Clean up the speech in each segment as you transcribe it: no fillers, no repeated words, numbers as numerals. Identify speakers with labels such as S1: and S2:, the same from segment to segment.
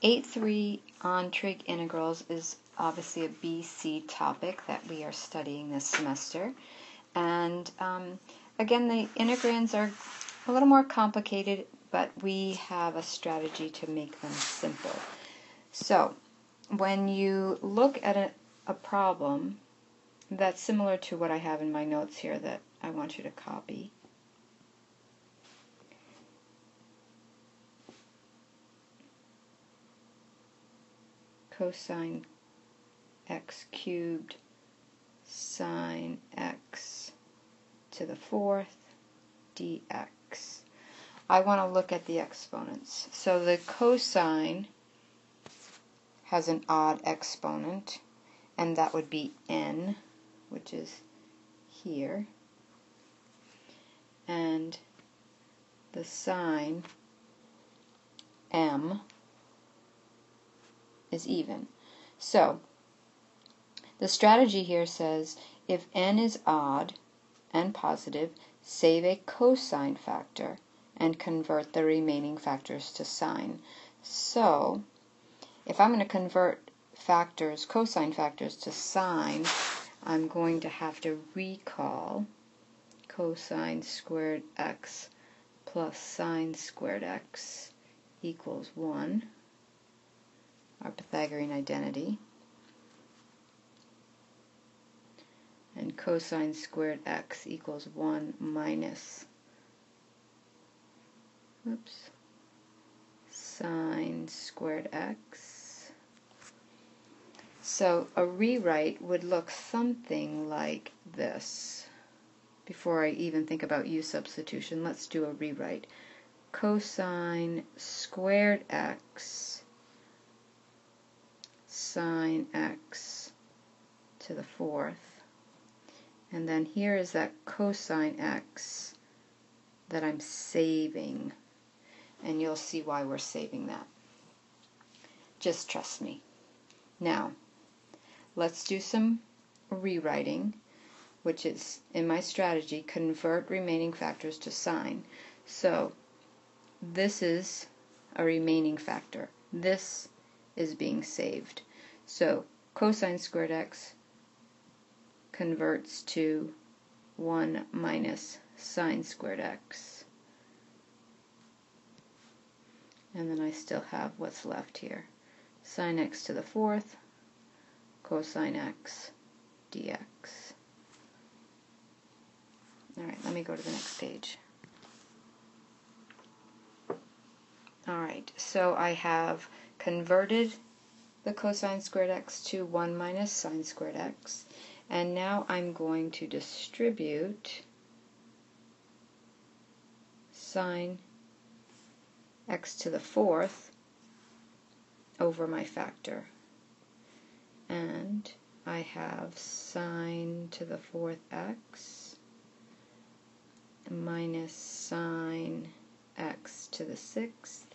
S1: 8.3 on trig integrals is obviously a BC topic that we are studying this semester. And again, the integrands are a little more complicated, but we have a strategy to make them simple. So, when you look at a problem that's similar to what I have in my notes here that I want you to copy, cosine x cubed sine x to the fourth dx. I want to look at the exponents. So the cosine has an odd exponent, and that would be n, which is here. And the sine, m, is even. So the strategy here says if n is odd and positive, save a cosine factor and convert the remaining factors to sine. So if I'm going to convert factors, cosine factors, to sine, I'm going to have to recall cosine squared x plus sine squared x equals 1, our Pythagorean identity. And cosine squared x equals 1 minus sine squared x. So a rewrite would look something like this. Before I even think about u substitution, let's do a rewrite. Cosine squared x sine x to the fourth. And then here is that cosine x that I'm saving. And you'll see why we're saving that. Just trust me. Now, let's do some rewriting, which is, in my strategy, convert remaining factors to sine. So, this is a remaining factor. This is being saved. So, cosine squared x converts to 1 minus sine squared x. And then I still have what's left here. Sine x to the fourth, cosine x dx. Alright, let me go to the next page. Alright, so I have converted the cosine squared x to 1 minus sine squared x. And now I'm going to distribute sine x to the fourth over my factor. And I have sine to the fourth x minus sine x to the sixth.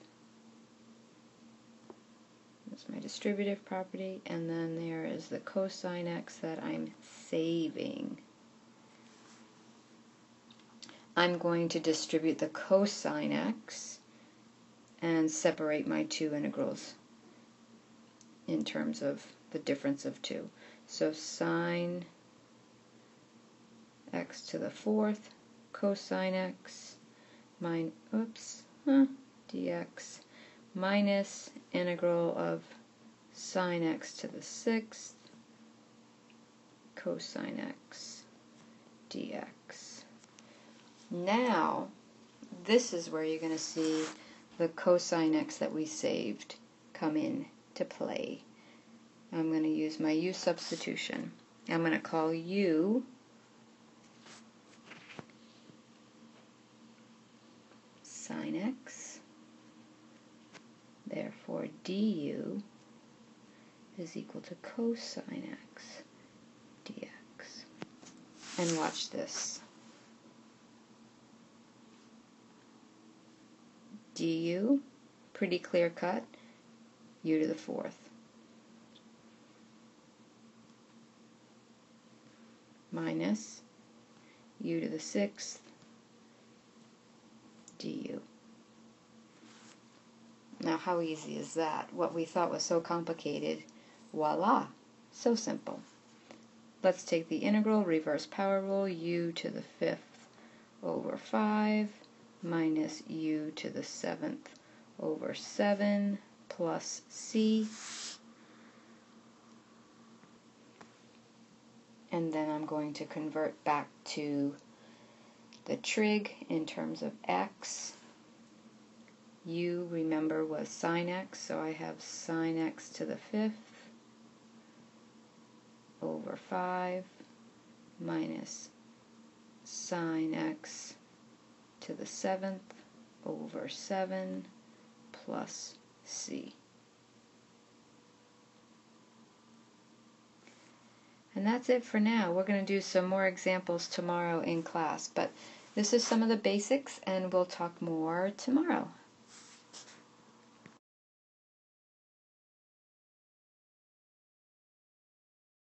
S1: That's my distributive property, and then there is the cosine x that I'm saving. I'm going to distribute the cosine x and separate my two integrals in terms of the difference of two. So sine x to the fourth cosine x dx minus integral of sine x to the sixth cosine x dx. Now, this is where you're going to see the cosine x that we saved come in to play. I'm going to use my u substitution. I'm going to call u sine x. Therefore, du is equal to cosine x dx. And watch this. Du, pretty clear cut, u to the fourth. Minus u to the sixth du. Now, how easy is that? What we thought was so complicated, voila, so simple. Let's take the integral, reverse power rule, u to the 5th over 5 minus u to the 7th over 7 plus c. And then I'm going to convert back to the trig in terms of x. U, remember, was sine x, so I have sine x to the 5th over 5 minus sine x to the 7th over 7 plus c. And that's it for now. We're going to do some more examples tomorrow in class, but this is some of the basics, and we'll talk more tomorrow.